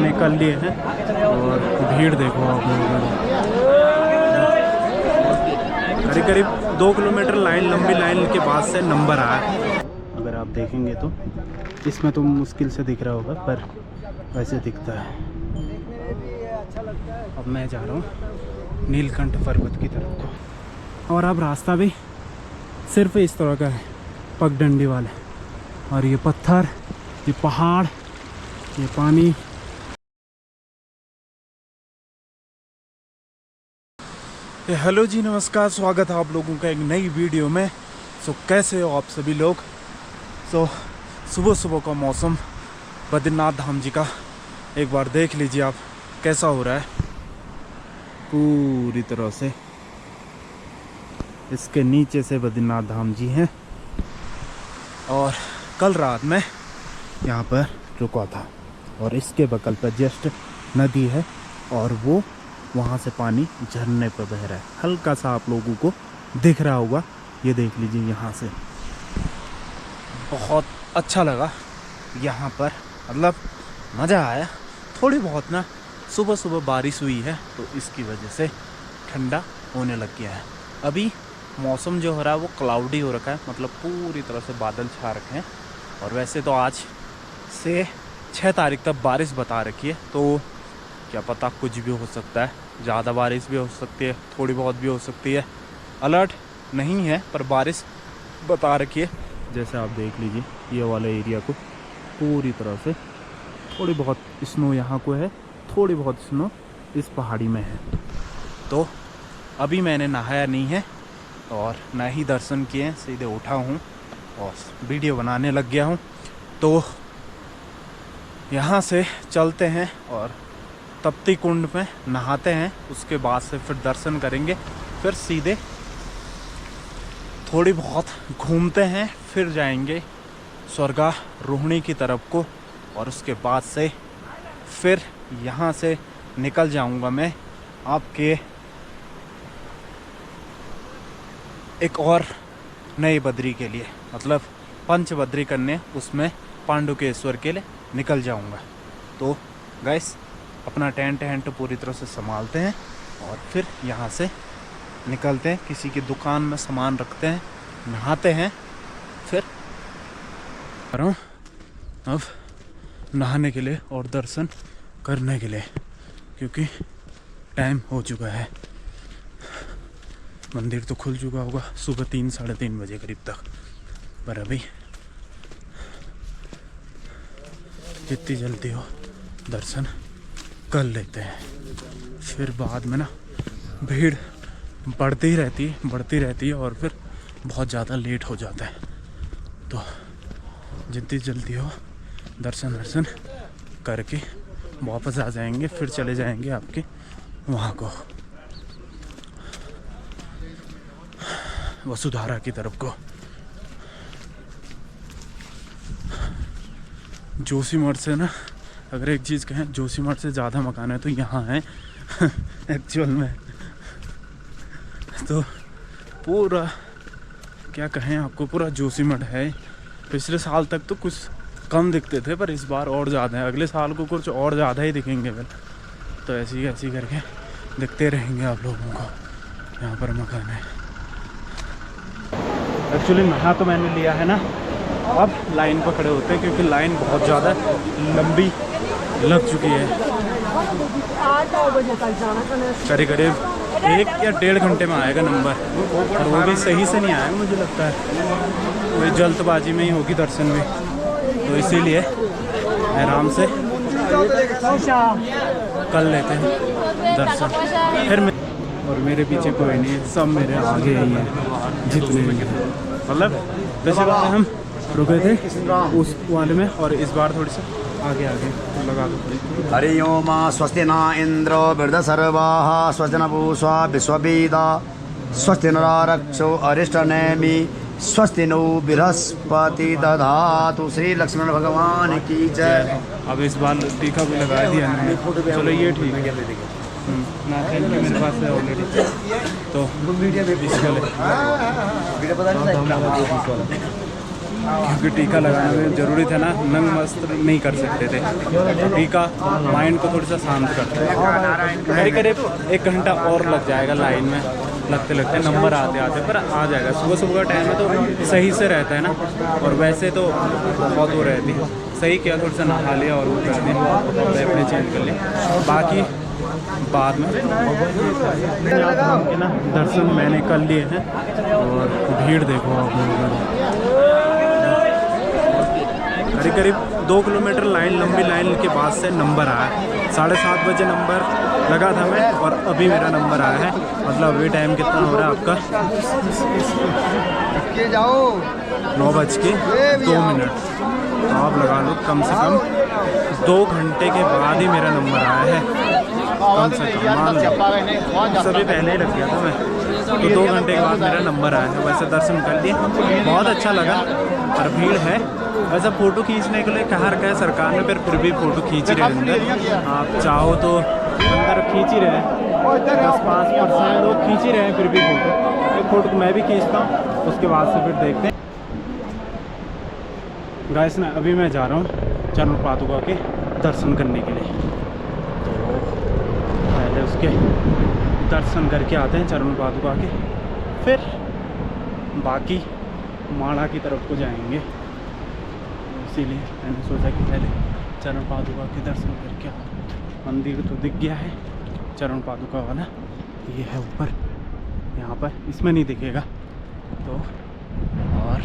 मैंने कर लिए हैं। और भीड़ देखो आप लोगों करीब करीब 2 किलोमीटर लाइन, लंबी लाइन के बाद से नंबर आया। अगर आप देखेंगे तो इसमें तो मुश्किल से दिख रहा होगा, पर वैसे दिखता है। अब मैं जा रहा हूँ नीलकंठ पर्वत की तरफ को, और अब रास्ता भी सिर्फ इस तरह का है, पगडंडी वाले। और ये पत्थर, ये पहाड़, ये पानी। हेलो जी, नमस्कार, स्वागत है आप लोगों का एक नई वीडियो में। कैसे हो आप सभी लोग? सुबह सुबह का मौसम बद्रीनाथ धाम जी का एक बार देख लीजिए आप कैसा हो रहा है। पूरी तरह से इसके नीचे से बद्रीनाथ धाम जी हैं। और कल रात में यहाँ पर रुका था, और इसके बगल पर जस्ट नदी है, और वो वहाँ से पानी झरने पर बह रहा है। हल्का सा आप लोगों को दिख रहा होगा, ये देख लीजिए यहाँ से। बहुत अच्छा लगा यहाँ पर, मतलब मज़ा आया। थोड़ी बहुत ना सुबह सुबह बारिश हुई है, तो इसकी वजह से ठंडा होने लग गया है। अभी मौसम जो हो रहा है वो क्लाउडी हो रखा है, मतलब पूरी तरह से बादल छा रखे हैं। और वैसे तो आज से 6 तारीख तक बारिश बता रखी है, तो क्या पता कुछ भी हो सकता है। ज़्यादा बारिश भी हो सकती है, थोड़ी बहुत भी हो सकती है। अलर्ट नहीं है, पर बारिश बता रखी है। जैसे आप देख लीजिए ये वाला एरिया को पूरी तरह से, थोड़ी बहुत स्नो यहाँ को है, थोड़ी बहुत स्नो इस पहाड़ी में है। तो अभी मैंने नहाया नहीं है और ना ही दर्शन किए हैं, सीधे उठा हूँ और वीडियो बनाने लग गया हूँ। तो यहाँ से चलते हैं और तप्ती कुंड में नहाते हैं, उसके बाद से फिर दर्शन करेंगे, फिर सीधे थोड़ी बहुत घूमते हैं, फिर जाएंगे स्वर्गारोहिणी की तरफ को। और उसके बाद से फिर यहाँ से निकल जाऊँगा मैं आपके एक और नए बद्री के लिए, मतलब पंच बद्री करने, उसमें पांडुकेश्वर के लिए निकल जाऊँगा। तो गाइस अपना टेंट पूरी तरह से संभालते हैं और फिर यहाँ से निकलते हैं। किसी की दुकान में सामान रखते हैं, नहाते हैं, फिर अब नहाने के लिए और दर्शन करने के लिए, क्योंकि टाइम हो चुका है। मंदिर तो खुल चुका होगा सुबह 3 साढ़े 3 बजे करीब तक, पर अभी जितनी जल्दी हो दर्शन कर लेते हैं। फिर बाद में ना भीड़ बढ़ती रहती है और फिर बहुत ज़्यादा लेट हो जाता है। तो जितनी जल्दी हो दर्शन करके वापस आ जाएंगे, फिर चले जाएंगे आपके वहाँ को, वसुधारा की तरफ को। जोशीमठ से ना, अगर एक चीज़ कहें, जोशीमठ से ज़्यादा मकान है तो यहाँ है एक्चुअल में। तो पूरा क्या कहें आपको, पूरा जोशीमठ है। पिछले साल तक तो कुछ कम दिखते थे, पर इस बार और ज़्यादा है। अगले साल को कुछ और ज़्यादा ही दिखेंगे फिर। तो ऐसी करके दिखते रहेंगे आप लोगों को। यहाँ पर मकान है। एक्चुअली नहा तो मैंने लिया है ना, अब लाइन पर खड़े होते हैं, क्योंकि लाइन बहुत ज़्यादा लंबी लग चुकी है। करीब 1 या 1.5 घंटे में आएगा नंबर, और वो भी सही से नहीं आएगा मुझे लगता है। कोई जल्दबाजी में ही होगी दर्शन में, तो इसीलिए आराम से कर लेते हैं दर्शन। फिर और मेरे पीछे कोई नहीं है, सब मेरे आगे ही हैं जितने भी हैं। मतलब पिछले बार हम रुके थे उस वाले में, और इस बार थोड़ी सी आगे लगा दो। हरि ओम स्वस्ति न इंद्रो वृद्धसर्वाः स्वस्ति न पूषा विश्ववेदा स्वस्ति नरारक्षो अरिष्टनेमि स्वस्ति नो बृहस्पति दधातु। श्री लक्ष्मण भगवान की जय। अब इस बार टीका भी लगा दिया हमने, चलो ये ठीक है ना, मेरे पास है ऑलरेडी। तो क्योंकि टीका लगाने में ज़रूरी था ना, नंग मस्त नहीं कर सकते थे। टीका माइंड को थोड़ा सा शांत करता है। करीब करीब 1 घंटा और लग जाएगा लाइन में, लगते लगते नंबर आते आते, पर आ जाएगा। सुबह सुबह का टाइम है तो सही से रहता है ना, और वैसे तो बहुत वो रहती है। सही किया, थोड़ा सा नहा लिया और वो कर दिया, कपड़े अपने चेंज कर लिए, बाकी बाद में ना दर्शन मैंने कर लिए हैं। और भीड़ देखो आप लोगों को, करीब करीब 2 किलोमीटर लाइन, लंबी लाइन के बाद से नंबर आया। 7:30 बजे नंबर लगा था मैं, और अभी मेरा नंबर आया है। मतलब अभी टाइम कितना हो रहा है आपका? 9:02। तो आप लगा लो कम से कम 2 घंटे के बाद ही मेरा नंबर आया है। कम से कम मान लो, सभी पहले ही लग गया था मैं, तो 2 घंटे के बाद मेरा नंबर आया है। वैसे दर्शन कर लिए, बहुत अच्छा लगा, पर भीड़ है। वैसे फ़ोटो खींचने के लिए कहा रखा है सरकार ने, फिर भी फ़ोटो खींच ही रहे अंदर। आप चाहो तो अंदर खींच ही रहे हैं, 10-5% लोग खींच ही रहे हैं, फिर भी फ़ोटो। एक फ़ोटो मैं भी खींचता हूँ, उसके बाद से फिर देखते हैं। गाइस ना, अभी मैं जा रहा हूँ चरण पादुका के दर्शन करने के लिए। तो पहले उसके दर्शन करके आते हैं चरण पादुका के, फिर बाकी माणा की तरफ को जाएंगे। इसीलिए मैंने सोचा कि पहले चरण पादुका के दर्शन करके आओ। मंदिर तो दिख गया है चरण पादुका वाला, ये है ऊपर, यहाँ पर इसमें नहीं दिखेगा तो। और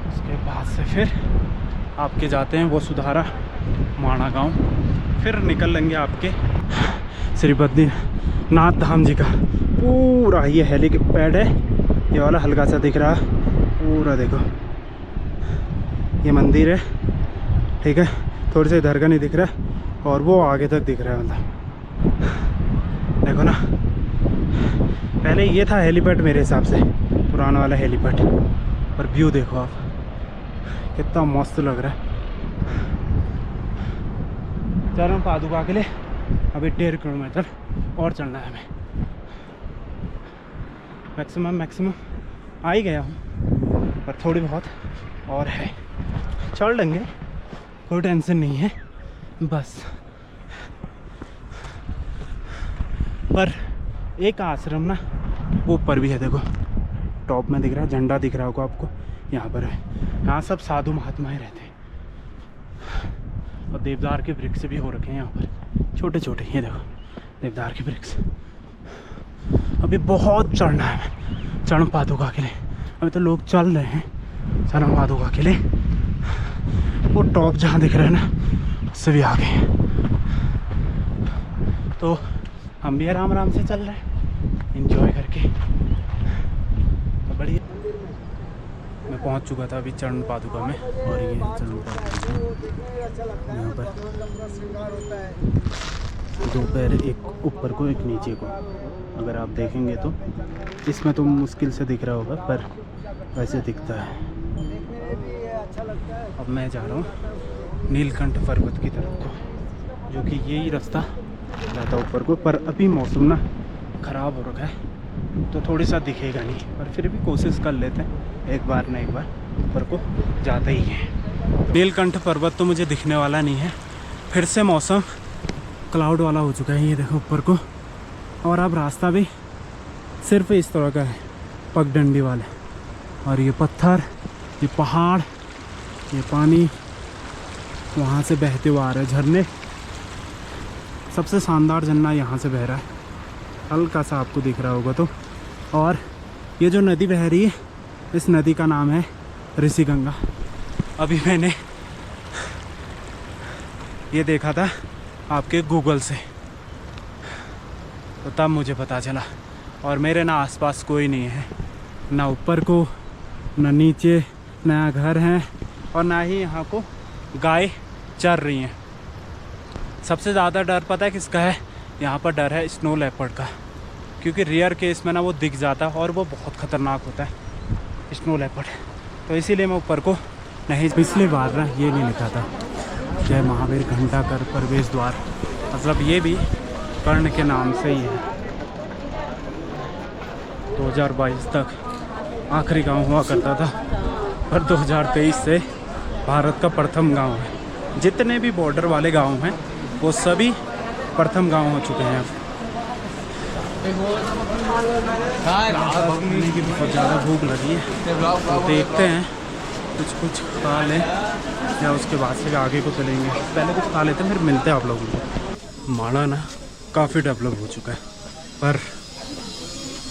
उसके बाद से फिर आपके जाते हैं वो सुधारा माणा गांव, फिर निकल लेंगे आपके श्री बद्रीनाथ धाम जी का। पूरा ये हेलीपैड है, ये वाला हल्का सा दिख रहा है, पूरा देखो ये मंदिर है, ठीक है। थोड़ी सी इधर का नहीं दिख रहा है, और वो आगे तक दिख रहा है, मतलब देखो ना। पहले ये था हेलीपैड मेरे हिसाब से, पुराना वाला हेलीपैड। और व्यू देखो आप, कितना मस्त लग रहा है। चरण पादुका के लिए अभी 1.5 किलोमीटर और चलना है हमें। मैक्सिमम आ ही गया हूँ, पर थोड़ी बहुत और है, चढ़ लेंगे, कोई टेंशन नहीं है। बस पर एक आश्रम ना वो ऊपर भी है, देखो टॉप में दिख रहा है, झंडा दिख रहा होगा आपको, यहाँ पर है। यहाँ सब साधु महात्माएं रहते हैं, और देवदार के वृक्ष भी हो रखे हैं यहाँ पर, छोटे छोटे। ये देखो देवदार के वृक्ष। अभी बहुत चढ़ना है चरण पादुका के लिए, अभी तो लोग चल रहे हैं चरण पादुका के लिए। वो टॉप जहाँ दिख रहा है ना, उससे भी आगे हैं। तो हम भी आराम आराम से चल रहे हैं, एंजॉय करके। तो बढ़िया, मैं पहुंच चुका था अभी चरण पादुका में, और ये चरण पादुका यहाँ पर 2 पैर, एक ऊपर को एक नीचे को। अगर आप देखेंगे तो इसमें तो मुश्किल से दिख रहा होगा, पर वैसे दिखता है। अब मैं जा रहा हूँ नीलकंठ पर्वत की तरफ को, जो कि यही रास्ता जाता है ऊपर को। पर अभी मौसम ना ख़राब हो रखा है, तो थोड़ी सा दिखेगा नहीं, पर फिर भी कोशिश कर लेते हैं, एक बार न एक बार ऊपर को जाते ही हैं। नीलकंठ पर्वत तो मुझे दिखने वाला नहीं है, फिर से मौसम क्लाउड वाला हो चुका है, ये देखो ऊपर को। और अब रास्ता भी सिर्फ इस तरह का है, पगडंडी वाले, और ये पत्थर, ये पहाड़, ये पानी वहाँ से बहते हुए आ रहे झरने। सबसे शानदार झरना यहाँ से बह रहा है, हल्का सा आपको दिख रहा होगा तो। और ये जो नदी बह रही है, इस नदी का नाम है ऋषिगंगा। अभी मैंने ये देखा था आपके गूगल से, तो तब मुझे पता चला। और मेरे ना आसपास कोई नहीं है, ना ऊपर को, ना नीचे, ना घर हैं, और ना ही यहाँ को गाय चर रही हैं। सबसे ज़्यादा डर पता है किसका है? यहाँ पर डर है स्नो लेपर्ड का, क्योंकि रेयर केस में ना वो दिख जाता है, और वो बहुत ख़तरनाक होता है स्नो लेपर्ड। तो इसीलिए मैं ऊपर को नहीं। पिछली बार ना ये नहीं लिखा था जय महावीर घंटाकर प्रवेश द्वार, मतलब ये भी कर्ण के नाम से ही है। 2022 तक आखिरी गांव हुआ करता था, पर 2023 से भारत का प्रथम गांव है। जितने भी बॉर्डर वाले गांव हैं वो सभी प्रथम गांव हो चुके हैं। खाने की बहुत ज़्यादा भूख लगी है, तो देखते हैं कुछ खा लें या उसके बाद से आगे को चलेंगे। पहले कुछ खा लेते हैं, फिर मिलते हैं आप लोगों को। माड़ा ना काफ़ी डेवलप हो चुका है, पर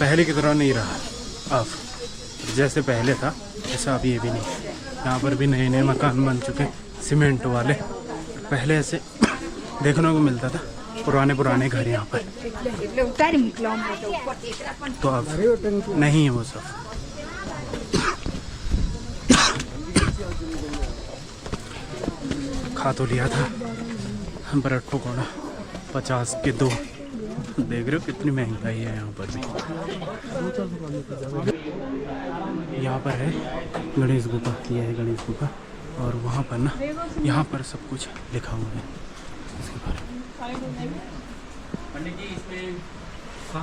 पहले की तरह नहीं रहा। अब जैसे पहले था ऐसा अभी ये भी नहीं। यहाँ पर भी नए नए मकान बन चुके हैं, सीमेंट वाले। पहले ऐसे देखने को मिलता था पुराने घर यहाँ पर, तो अब नहीं है वो सब। खा तो लिया था ब्रेड पकौड़ा 50 के 2। देख रहे हो कितनी महंगाई है यहाँ पर भी। यहाँ पर है गणेश गुफा, ये है गणेश गुफा, और वहाँ पर ना यहाँ पर सब कुछ लिखा हुआ है इसके बारे में,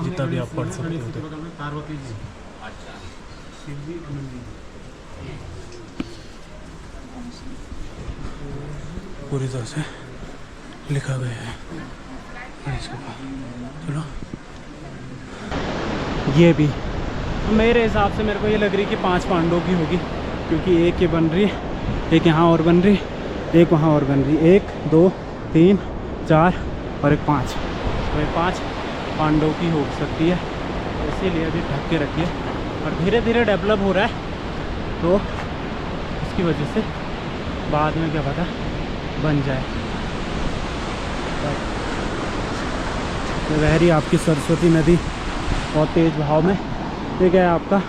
जितना भी आप पढ़ सकते हो। पूरी तरह से लिखा गया है गणेश गुफा। चलो ये भी मेरे हिसाब से मेरे को ये लग रही कि 5 पांडवों की होगी, क्योंकि एक ये बन रही है, एक यहाँ और बन रही, एक वहाँ और बन रही, 1 2 3 4 और एक 5, तो ये 5 पांडवों की हो सकती है। तो इसीलिए अभी ढक के रखिए, और धीरे धीरे डेवलप हो रहा है, तो उसकी वजह से बाद में क्या पता बन जाए। तो बह रही आपकी सरस्वती नदी बहुत तेज़ बहाव में। ये क्या है आपका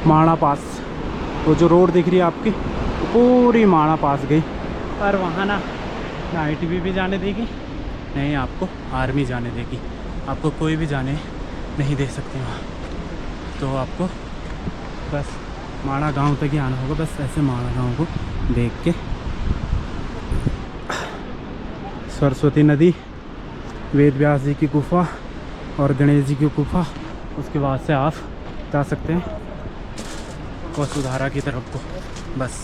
माणा पास, वो जो रोड दिख रही है आपकी पूरी माणा पास गई, पर वहाँ ना ITBP भी जाने देगी, नहीं आपको आर्मी जाने देगी, आपको कोई भी जाने नहीं दे सकते वहाँ। तो आपको बस माणा गांव तक ही आना होगा, बस ऐसे माणा गांव को देख के। सरस्वती नदी, वेद व्यास जी की गुफा और गणेश जी की गुफा, उसके बाद से आप जा सकते हैं वसुधारा की तरफ को। बस